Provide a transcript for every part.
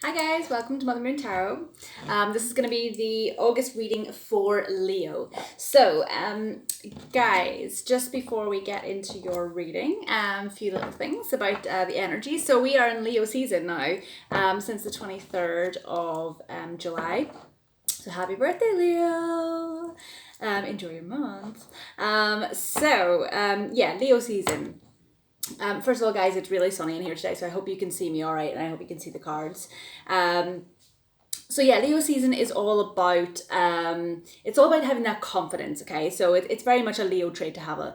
Hi guys, welcome to Mother Moon Tarot. This is going to be the August reading for Leo. So, guys, just before we get into your reading, a few little things about the energy. So we are in Leo season now, since the 23rd of July. So happy birthday, Leo! Enjoy your month. Leo season. First of all, guys, it's really sunny in here today, so I hope you can see me all right, and I hope you can see the cards. Leo season is all about having that confidence. Okay, so it's very much a Leo trait to have a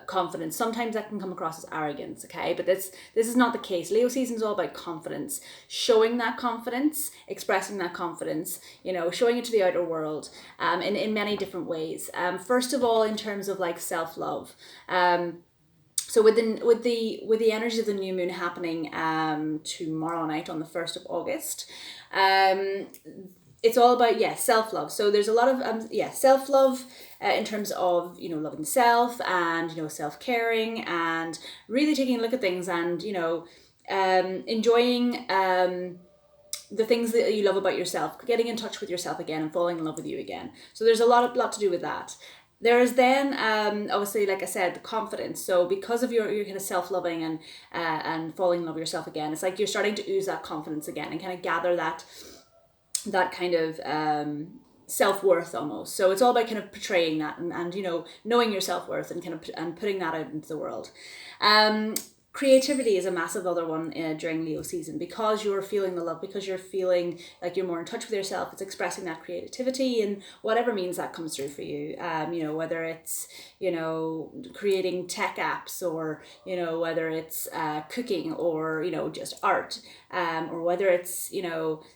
confidence. Sometimes that can come across as arrogance. Okay, but this is not the case. Leo season is all about confidence, showing that confidence, expressing that confidence. Showing it to the outer world, in many different ways. First of all, in terms of like self-love. So with the energy of the new moon happening tomorrow night on the 1st of August, it's all about self-love. So there's a lot of self-love in terms of loving self and self-caring and really taking a look at things and enjoying the things that you love about yourself, getting in touch with yourself again and falling in love with you again. So there's a lot to do with that. There is then obviously, like I said, the confidence. So because of your kind of self-loving and falling in love with yourself again, it's like you're starting to ooze that confidence again and kind of gather that kind of self-worth almost. So it's all about kind of portraying that and knowing your self-worth and kind of and putting that out into the world. Creativity is a massive other one during Leo season, because you're feeling the love, because you're feeling like you're more in touch with yourself. It's expressing that creativity in whatever means that comes through for you. Whether it's creating tech apps, or whether it's cooking, or just art, or whether it's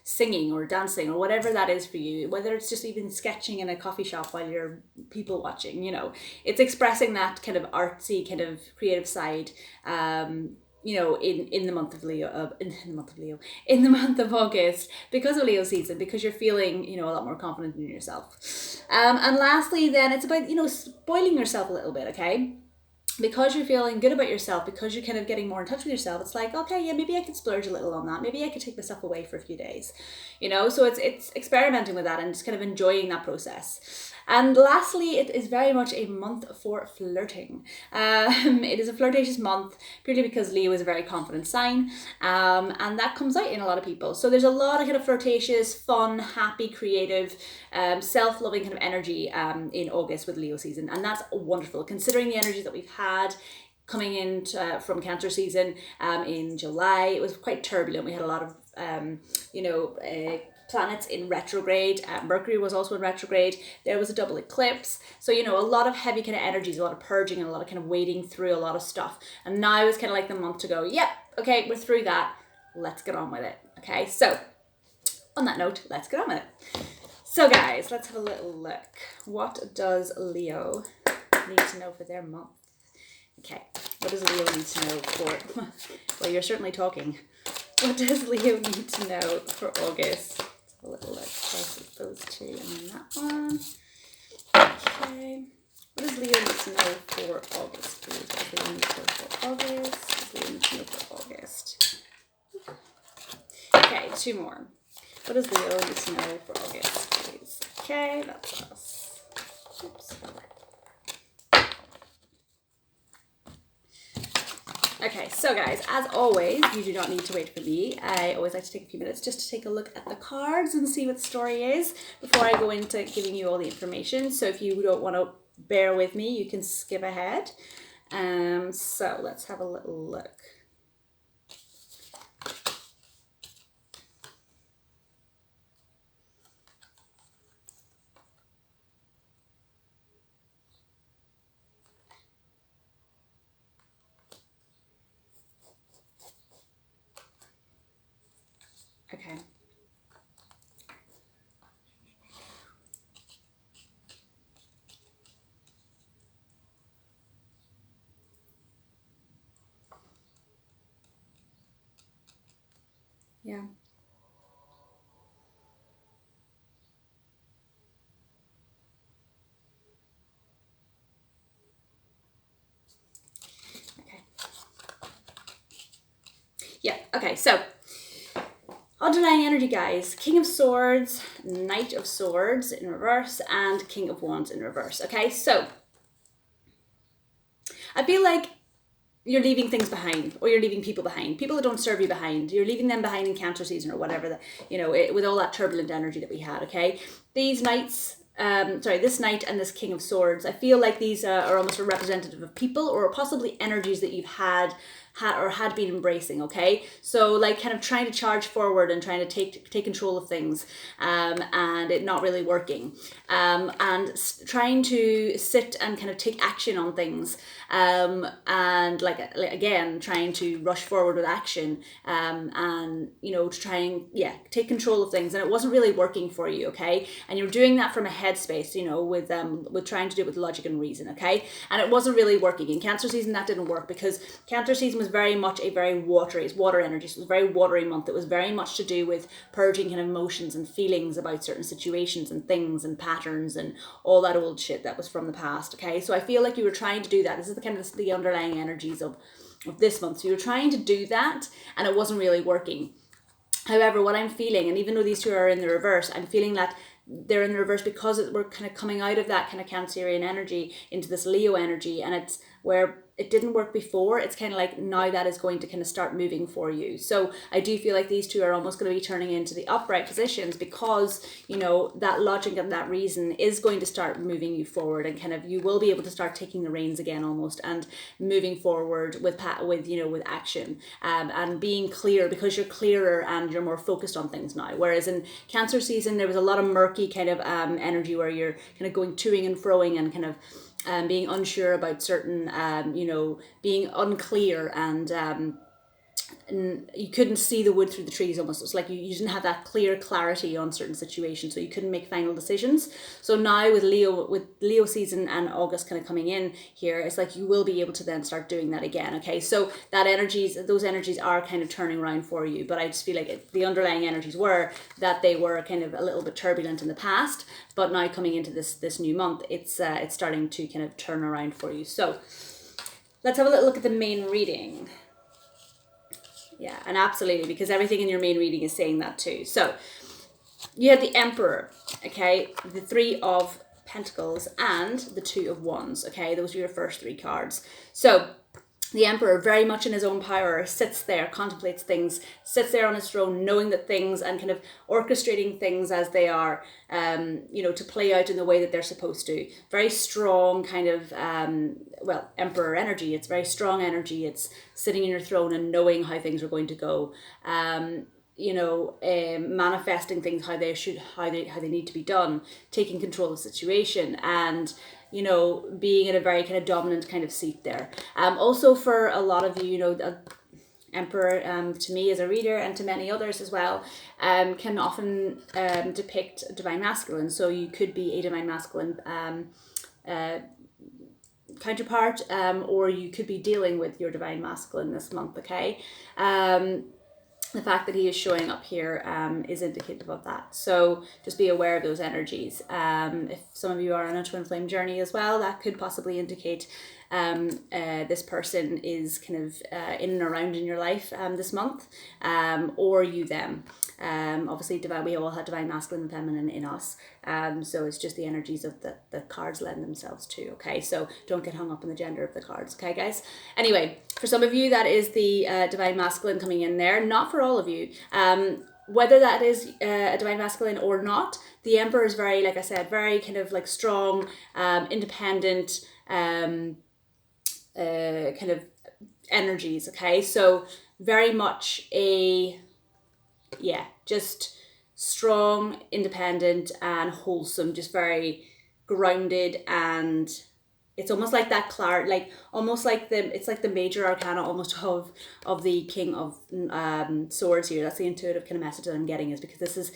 singing or dancing or whatever that is for you. Whether it's just even sketching in a coffee shop while you're people watching. It's expressing that kind of artsy, kind of creative side. In the month of Leo, in the month of August, because of Leo season, because you're feeling, a lot more confident in yourself. And lastly, then it's about, spoiling yourself a little bit, okay? Because you're feeling good about yourself, because you're kind of getting more in touch with yourself, it's like, okay, yeah, maybe I could splurge a little on that. Maybe I could take myself away for a few days, so it's experimenting with that and just kind of enjoying that process. And lastly, it is very much a month for flirting. It is a flirtatious month purely because Leo is a very confident sign, and that comes out in a lot of people. So there's a lot of kind of flirtatious, fun, happy, creative, self-loving kind of energy in August with Leo season, and that's wonderful considering the energy that we've had coming in from Cancer season in July. It was quite turbulent. We had a lot of planets in retrograde. Mercury was also in retrograde. There was a double eclipse. So, a lot of heavy kind of energies, a lot of purging and a lot of kind of wading through a lot of stuff. And now is kind of like the month to go, yep, okay, we're through that. Let's get on with it. Okay, so on that note, let's get on with it. So guys, let's have a little look. What does Leo need to know for their month? Okay, what does Leo need to know for... Well, you're certainly talking. What does Leo need to know for August? A little look. Those two and then that one. Okay. What does Leo need to know for August, please? What does Leo need to know for August? What does Leo need to know for August? Okay, two more. What does Leo need to know for August, please? Okay, that's us. Oops. Okay, so guys, as always, you do not need to wait for me. I always like to take a few minutes just to take a look at the cards and see what the story is before I go into giving you all the information. So if you don't want to bear with me, you can skip ahead. So let's have a little look. Okay. Yeah. Okay. Yeah. Okay. So Underlying energy, guys. King of Swords, Knight of Swords in reverse, and King of Wands in reverse. Okay, so I feel like you're leaving things behind, or you're leaving people behind. People that don't serve you behind. You're leaving them behind in Cancer season or whatever, with all that turbulent energy that we had, okay? These knights, this knight and this King of Swords, I feel like these are almost a representative of people or possibly energies that you've had been embracing, okay? So like kind of trying to charge forward and trying to take control of things, and it not really working, and trying to sit and kind of take action on things, and like again trying to rush forward with action, and to try and take control of things, and it wasn't really working for you, okay? And you're doing that from a headspace, with trying to do it with logic and reason, okay? And it wasn't really working. In Cancer season that didn't work because Cancer season was very much it's water energy, so it was a very watery month. It was very much to do with purging kind of emotions and feelings about certain situations and things and patterns and all that old shit that was from the past, okay? So I feel like you were trying to do that. This is the underlying energies of this month. So you were trying to do that and it wasn't really working. However, what I'm feeling, and even though these two are in the reverse, I'm feeling that they're in the reverse because we're kind of coming out of that kind of Cancerian energy into this Leo energy, and it's where it didn't work before. It's kind of like now that is going to kind of start moving for you. So I do feel like these two are almost going to be turning into the upright positions because, that logic and that reason is going to start moving you forward, and kind of you will be able to start taking the reins again almost and moving forward with action, and being clear because you're clearer and you're more focused on things now. Whereas in Cancer season, there was a lot of murky kind of energy where you're kind of going toing and froing and kind of being unsure about certain, being unclear, and you couldn't see the wood through the trees almost. It's like you didn't have that clear clarity on certain situations, so you couldn't make final decisions. So now with Leo season and August kind of coming in here, it's like you will be able to then start doing that again, okay? So those energies are kind of turning around for you, but I just feel like the underlying energies were that they were kind of a little bit turbulent in the past, but now coming into this new month, it's starting to kind of turn around for you. So let's have a little look at the main reading. Yeah, and absolutely, because everything in your main reading is saying that too. So you had the Emperor, okay, the Three of Pentacles, and the Two of Wands, okay? Those are your first three cards. So the Emperor, very much in his own power, sits there, contemplates things, sits there on his throne, knowing that things and kind of orchestrating things as they are, to play out in the way that they're supposed to. Very strong kind of, Emperor energy. It's very strong energy. It's sitting in your throne and knowing how things are going to go. Manifesting things how they need to be done, taking control of the situation, and being in a very kind of dominant kind of seat there. Also for a lot of you, Emperor, to me as a reader and to many others as well, can often depict Divine Masculine. So you could be a Divine Masculine counterpart, or you could be dealing with your Divine Masculine this month, okay? The fact that he is showing up here is indicative of that. So just be aware of those energies. If some of you are on a twin flame journey as well, that could possibly indicate this person is kind of in and around in your life this month, or you them. Obviously, we all have Divine Masculine and Feminine in us. So it's just the energies of the cards lend themselves to, okay? So don't get hung up on the gender of the cards, okay, guys? Anyway, for some of you, that is the Divine Masculine coming in there. Not for all of you. Whether that is a Divine Masculine or not, the Emperor is very, like I said, very kind of like strong, independent, kind of energies, okay? So very much just strong, independent, and wholesome, just very grounded, and it's almost like that it's like the major arcana almost of the King of Swords here. That's the intuitive kind of message that I'm getting, is because this is,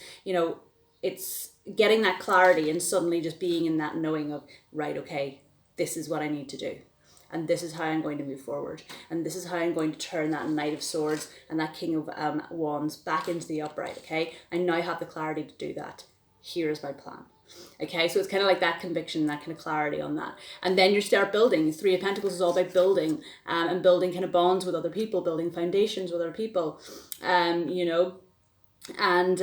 it's getting that clarity and suddenly just being in that knowing of, right, okay, this is what I need to do. And this is how I'm going to move forward. And this is how I'm going to turn that Knight of Swords and that King of Wands back into the upright, okay? I now have the clarity to do that. Here is my plan. Okay, so it's kind of like that conviction, that kind of clarity on that. And then you start building. Three of Pentacles is all about building, and building kind of bonds with other people, building foundations with other people, And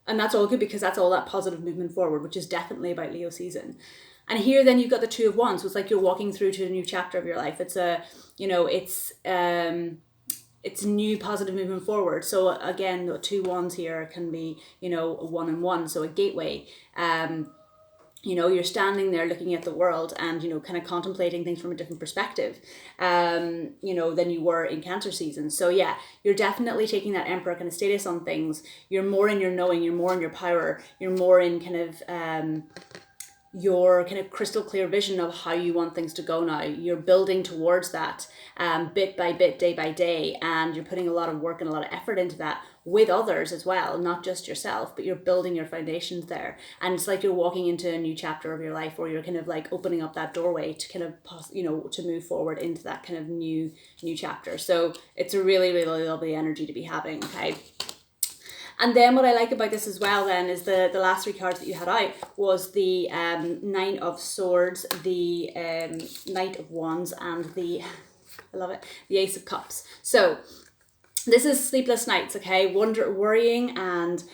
that's all good, because that's all that positive movement forward, which is definitely about Leo season. And here then you've got the Two of Wands, so it's like you're walking through to a new chapter of your life. It's a, it's new positive movement forward. So again, the two wands here can be, a one and one, so a gateway. You're standing there looking at the world and, kind of contemplating things from a different perspective, than you were in Cancer season. So yeah, you're definitely taking that Emperor kind of status on things. You're more in your knowing, you're more in your power, you're more in kind of, your kind of crystal clear vision of how you want things to go now. You're building towards that, bit by bit, day by day, and you're putting a lot of work and a lot of effort into that with others as well, not just yourself, but you're building your foundations there. And it's like you're walking into a new chapter of your life, or you're kind of like opening up that doorway to kind of, to move forward into that kind of new chapter. So it's a really, really lovely energy to be having, okay? And then what I like about this as well then is the last three cards that you had out was the Nine of Swords, the Knight of Wands, and the, I love it, the Ace of Cups. So this is sleepless nights, okay? Worrying and,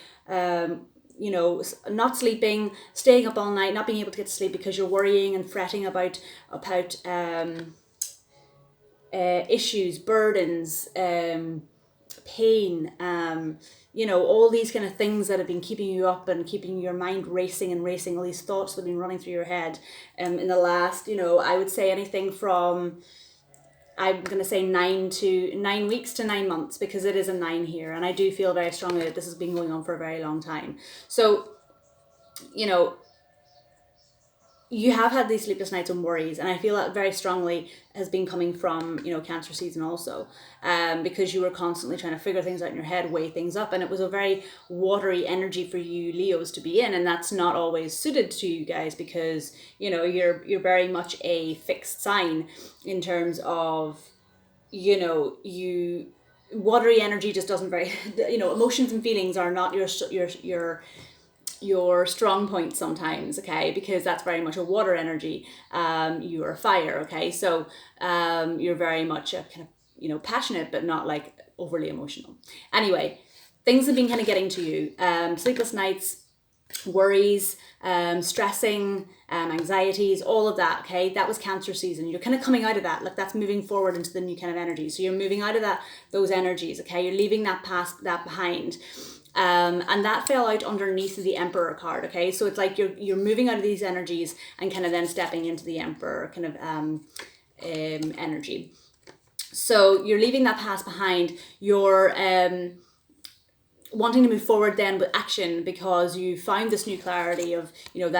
not sleeping, staying up all night, not being able to get to sleep because you're worrying and fretting about issues, burdens, pain, all these kind of things that have been keeping you up and keeping your mind racing and racing, all these thoughts that have been running through your head in the last, I would say anything from, I'm going to say 9 weeks to 9 months, because it is a 9 here. And I do feel very strongly that this has been going on for a very long time. So, you have had these sleepless nights and worries, and I feel that very strongly has been coming from, Cancer season also, because you were constantly trying to figure things out in your head, weigh things up, and it was a very watery energy for you Leos to be in, and that's not always suited to you guys, because, you're very much a fixed sign in terms of, watery energy just doesn't very, emotions and feelings are not your strong point sometimes, okay, because that's very much a water energy. You are fire, okay, so you're very much a kind of, passionate, but not like overly emotional. Anyway, things have been kind of getting to you. Sleepless nights, worries, stressing, anxieties, all of that, okay? That was Cancer season. You're kind of coming out of that, like that's moving forward into the new kind of energy. So you're moving out of those energies, okay? You're leaving that behind. And that fell out underneath the Emperor card, okay? So it's like you're moving out of these energies and kind of then stepping into the Emperor kind of energy. So you're leaving that past behind. You're wanting to move forward then with action, because you found this new clarity of, you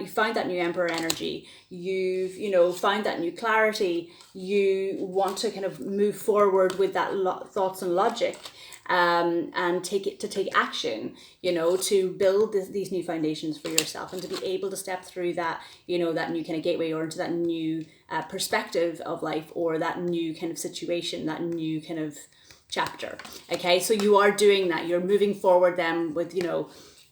found that new Emperor energy. You've, found that new clarity. You want to kind of move forward with that thoughts and logic. And take action, to build these new foundations for yourself, and to be able to step through that, that new kind of gateway, or into that new perspective of life, or that new kind of situation, that new kind of chapter. Okay, so you are doing that. You're moving forward then with,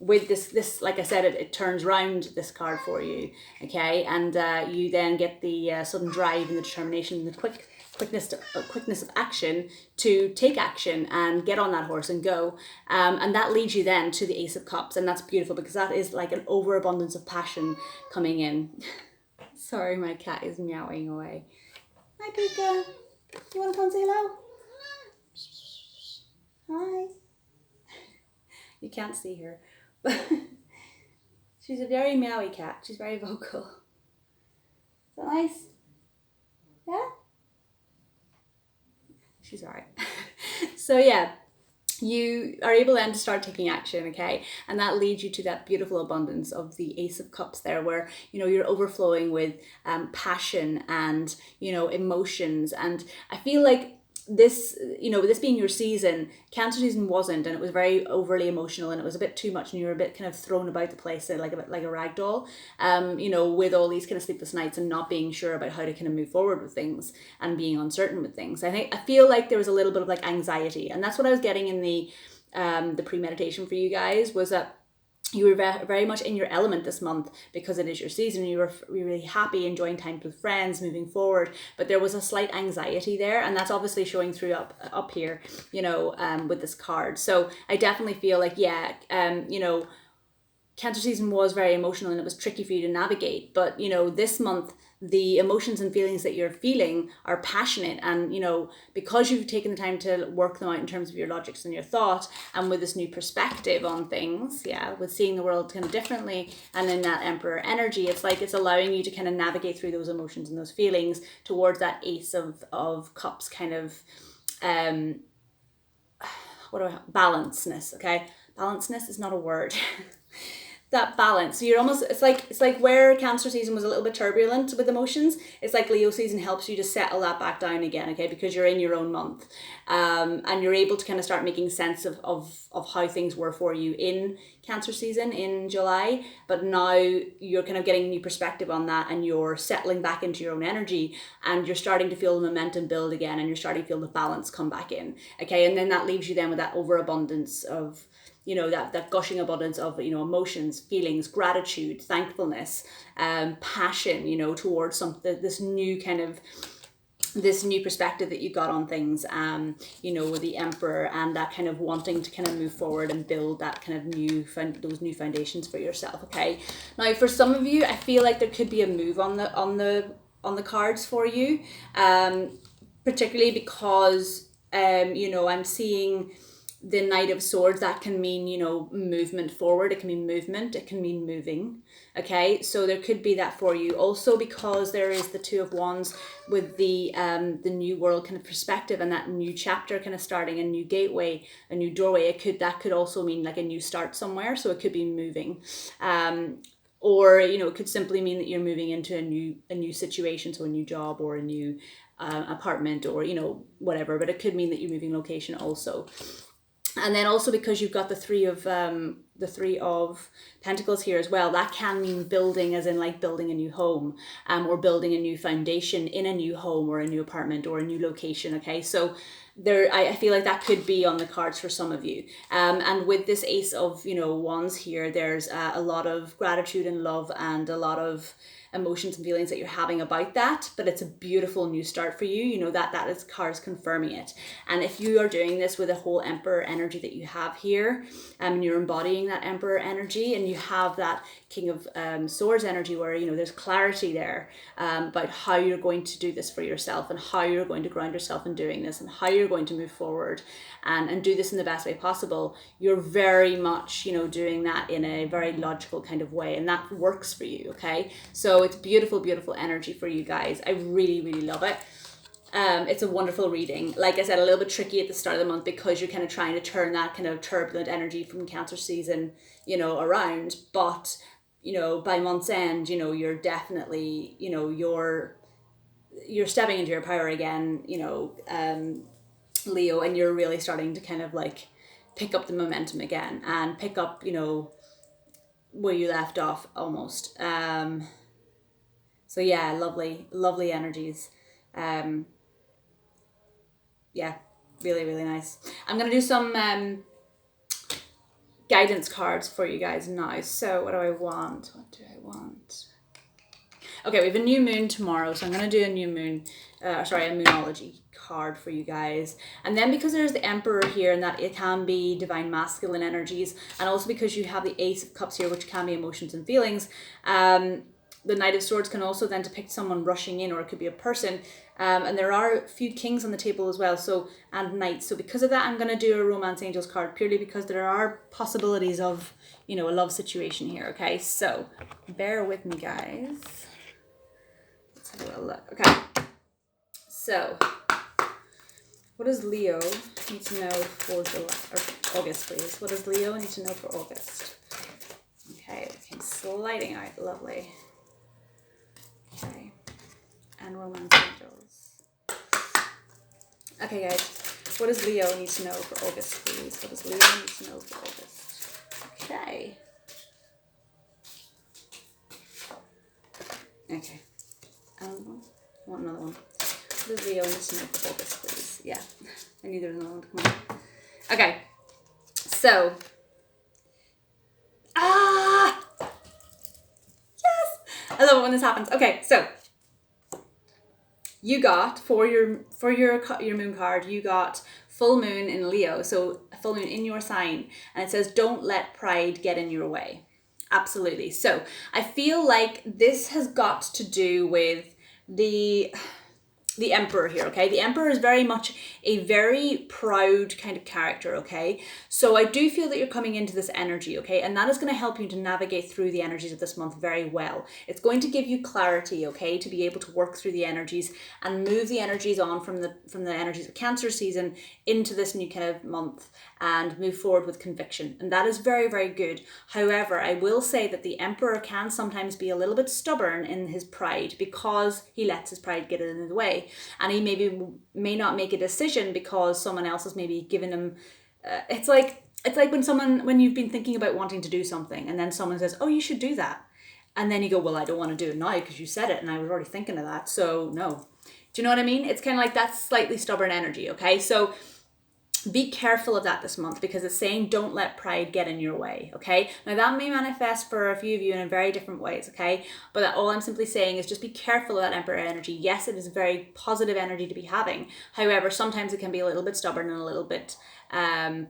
with this, like I said, it turns round this card for you. Okay, and you then get the sudden drive and the determination and the quickness of action to take action and get on that horse and go, and that leads you then to the Ace of Cups, and that's beautiful, because that is like an overabundance of passion coming in. Sorry, my cat is meowing away. Hi, Pika. You want to come say hello? Hi. You can't see her, but she's a very meowy cat. She's very vocal. Is that nice? Yeah? She's all right. So yeah, you are able then to start taking action, okay? And that leads you to that beautiful abundance of the Ace of Cups there, where, you're overflowing with passion and, emotions. And I feel like this, this being your season, Cancer season wasn't, and it was very overly emotional, and it was a bit too much, and you were a bit kind of thrown about the place, like a bit like a rag doll, with all these kind of sleepless nights and not being sure about how to kind of move forward with things and being uncertain with things. I feel like there was a little bit of like anxiety, and that's what I was getting in the premeditation for you guys, was that you were very much in your element this month because it is your season. You were really happy, enjoying time with friends, moving forward. But there was a slight anxiety there, and that's obviously showing through up here, with this card. So I definitely feel like, Cancer season was very emotional and it was tricky for you to navigate. But, this month, the emotions and feelings that you're feeling are passionate. And, because you've taken the time to work them out in terms of your logics and your thought, and with this new perspective on things, with seeing the world kind of differently, and in that Emperor energy, it's like it's allowing you to kind of navigate through those emotions and those feelings towards that Ace of Cups kind of, balanceness, okay? Balanceness is not a word. That balance. So you're almost, it's like where Cancer season was a little bit turbulent with emotions, it's like Leo season helps you to settle that back down again, okay, because you're in your own month, and you're able to kind of start making sense of how things were for you in Cancer season in July. But now you're kind of getting a new perspective on that, and you're settling back into your own energy, and you're starting to feel the momentum build again, and you're starting to feel the balance come back in, okay. And then that leaves you then with that overabundance of, that gushing abundance of, emotions, feelings, gratitude, thankfulness, passion, towards this new perspective that you got on things, with the Emperor, and that kind of wanting to kind of move forward and build that kind of those new foundations for yourself. Okay. Now, for some of you, I feel like there could be a move on the cards for you, particularly because, I'm seeing the Knight of Swords. That can mean, movement forward. It can mean movement. It can mean moving. Okay, so there could be that for you. Also, because there is the Two of Wands with the new world kind of perspective, and that new chapter kind of starting, a new gateway, a new doorway. That could also mean like a new start somewhere. So it could be moving. Or, it could simply mean that you're moving into a new situation, so a new job or a new apartment, or, whatever. But it could mean that you're moving location also. And then also, because you've got the three of Pentacles here as well, that can mean building, as in like building a new home, or building a new foundation in a new home or a new apartment or a new location. Okay, so I feel like that could be on the cards for some of you. And with this Ace of Wands here, there's a lot of gratitude and love, and a lot of emotions and feelings that you're having about that. But it's a beautiful new start for you. That is cards confirming it. And if you are doing this with a whole Emperor energy that you have here, and you're embodying that Emperor energy, and you have that King of Swords energy, where there's clarity there, about how you're going to do this for yourself, and how you're going to ground yourself in doing this, and how you're going to move forward and do this in the best way possible. You're very much doing that in a very logical kind of way, and that works for you. Okay, so it's beautiful energy for you guys. I really, really love it. It's a wonderful reading. Like I said, a little bit tricky at the start of the month, because you're kind of trying to turn that kind of turbulent energy from Cancer season around. But by month's end, you're definitely you're stepping into your power again, Leo, and you're really starting to kind of like pick up the momentum again, and pick up where you left off almost. So yeah, lovely energies. Yeah, really, really nice. I'm gonna do some guidance cards for you guys now. So what do I want? Okay, we have a new moon tomorrow, so I'm going to do a Moonology card for you guys. And then, because there's the Emperor here, and that it can be divine masculine energies, and also because you have the Ace of Cups here, which can be emotions and feelings, the Knight of Swords can also then depict someone rushing in, or it could be a person. And there are a few kings on the table as well, and knights. So because of that, I'm going to do a Romance Angels card, purely because there are possibilities of, a love situation here. Okay, so bear with me, guys. Let's have a little look. Okay, so what does Leo need to know for August, please? What does Leo need to know for August? Okay, it came sliding out. Lovely. Okay, and Romance Angels. Okay, guys, what does Leo need to know for August, please? What does Leo need to know for August? Okay. Okay. I want another one. What does Leo need to know for August, please? Yeah, I knew there was another one to come on. Okay, so. love it when this happens. Okay, so you got for your moon card, you got full moon in Leo, so a full moon in your sign, and it says don't let pride get in your way. Absolutely. So I feel like this has got to do with the Emperor here, okay? The Emperor is very much a very proud kind of character, okay? So I do feel that you're coming into this energy, okay? And that is going to help you to navigate through the energies of this month very well. It's going to give you clarity, okay? To be able to work through the energies and move the energies on from the energies of Cancer season into this new kind of month and move forward with conviction. And that is very, very good. However, I will say that the Emperor can sometimes be a little bit stubborn in his pride because he lets his pride get in the way. And he may not make a decision because someone else has maybe given him. It's like when you've been thinking about wanting to do something, and then someone says, "Oh, you should do that," and then you go, "Well, I don't want to do it now because you said it, and I was already thinking of that, so no." Do you know what I mean? It's kind of like that slightly stubborn energy. Okay, so be careful of that this month because it's saying don't let pride get in your way, okay? Now that may manifest for a few of you in very different ways, okay? But all I'm simply saying is just be careful of that Emperor energy. Yes, it is a very positive energy to be having. However, sometimes it can be a little bit stubborn and a little bit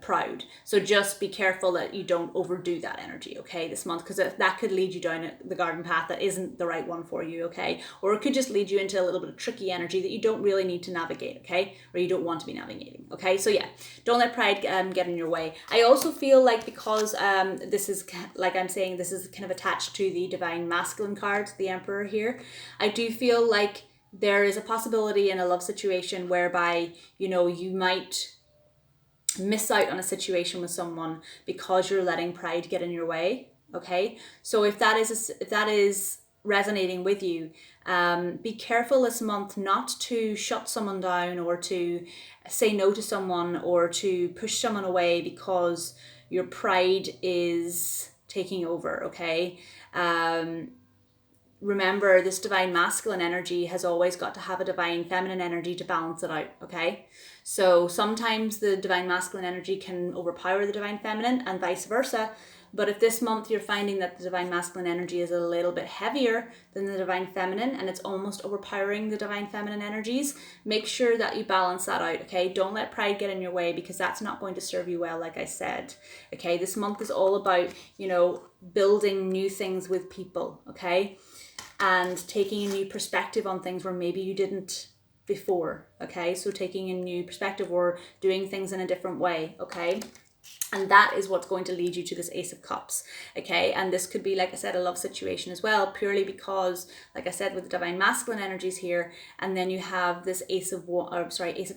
proud. So just be careful that you don't overdo that energy, okay, this month, because that could lead you down the garden path that isn't the right one for you, okay? Or it could just lead you into a little bit of tricky energy that you don't really need to navigate, okay? Or you don't want to be navigating, okay? So yeah, don't let pride get in your way. I also feel like because this is, like I'm saying, this is kind of attached to the Divine Masculine card, the Emperor here, I do feel like there is a possibility in a love situation whereby, you know, you might miss out on a situation with someone because you're letting pride get in your way, okay? So if that is resonating with you, be careful this month not to shut someone down or to say no to someone or to push someone away because your pride is taking over, okay? Remember, this Divine Masculine energy has always got to have a Divine Feminine energy to balance it out, okay? So sometimes the Divine Masculine energy can overpower the Divine Feminine and vice versa. But if this month you're finding that the Divine Masculine energy is a little bit heavier than the Divine Feminine and it's almost overpowering the Divine Feminine energies, make sure that you balance that out, okay? Don't let pride get in your way because that's not going to serve you well, like I said, okay? This month is all about, you know, building new things with people, okay? And taking a new perspective on things where maybe you didn't before, okay? So taking a new perspective or doing things in a different way, okay? And that is what's going to lead you to this Ace of Cups, okay? And this could be, like I said, a love situation as well, purely because, like I said, with the Divine Masculine energies here, and then you have this Ace of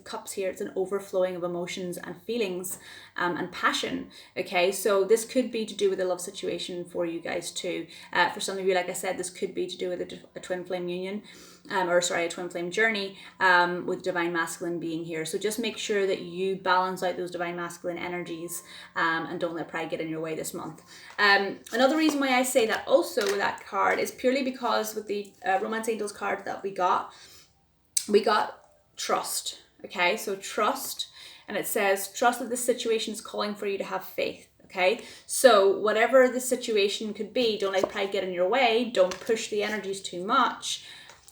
Cups here. It's an overflowing of emotions and feelings and passion, okay? So this could be to do with a love situation for you guys too. For some of you, like I said, this could be to do with a twin flame union. A twin flame journey with Divine Masculine being here. So just make sure that you balance out those Divine Masculine energies and don't let pride get in your way this month. Another reason why I say that also with that card is purely because with the Romance Angels card that we got trust, okay? So trust, and it says trust that this situation is calling for you to have faith. Okay, so whatever the situation could be, don't let pride get in your way, don't push the energies too much,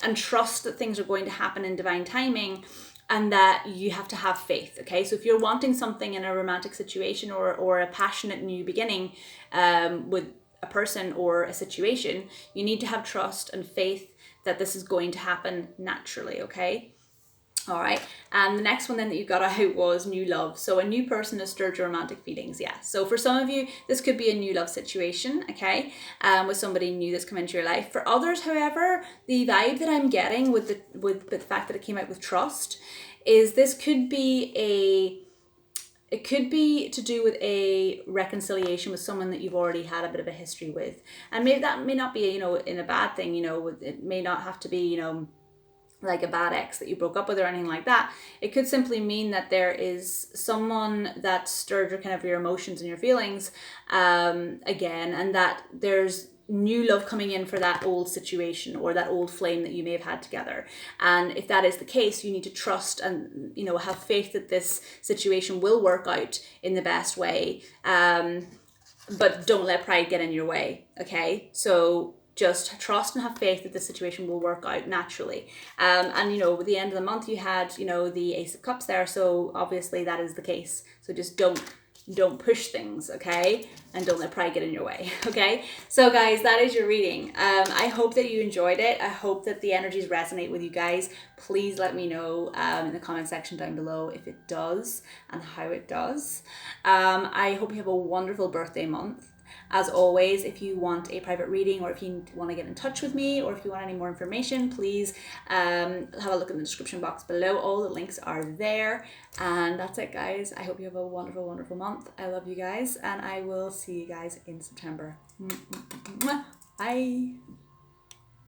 and trust that things are going to happen in divine timing and that you have to have faith, okay? So if you're wanting something in a romantic situation or a passionate new beginning with a person or a situation, you need to have trust and faith that this is going to happen naturally, okay? All right, and the next one then that you got out was new love. So a new person has stirred your romantic feelings, yeah. So for some of you, this could be a new love situation, okay, with somebody new that's come into your life. For others, however, the vibe that I'm getting with the fact that it came out with trust is this could be it could be to do with a reconciliation with someone that you've already had a bit of a history with. And maybe that may not be, you know, in a bad thing, you know, it may not have to be, you know, like a bad ex that you broke up with or anything like that. It could simply mean that there is someone that stirred your kind of your emotions and your feelings again, and that there's new love coming in for that old situation or that old flame that you may have had together. And if that is the case, you need to trust and, you know, have faith that this situation will work out in the best way. But don't let pride get in your way, okay? So just trust and have faith that the situation will work out naturally. And, you know, with the end of the month, you had, you know, the Ace of Cups there. So obviously that is the case. So just don't push things, okay? And don't let pride get in your way, okay? So guys, that is your reading. I hope that you enjoyed it. I hope that the energies resonate with you guys. Please let me know in the comment section down below if it does and how it does. I hope you have a wonderful birthday month. As always, if you want a private reading, or if you want to get in touch with me, or if you want any more information, please have a look in the description box below. All the links are there. And that's it, guys. I hope you have a wonderful, wonderful month. I love you guys, and I will see you guys in September. Bye.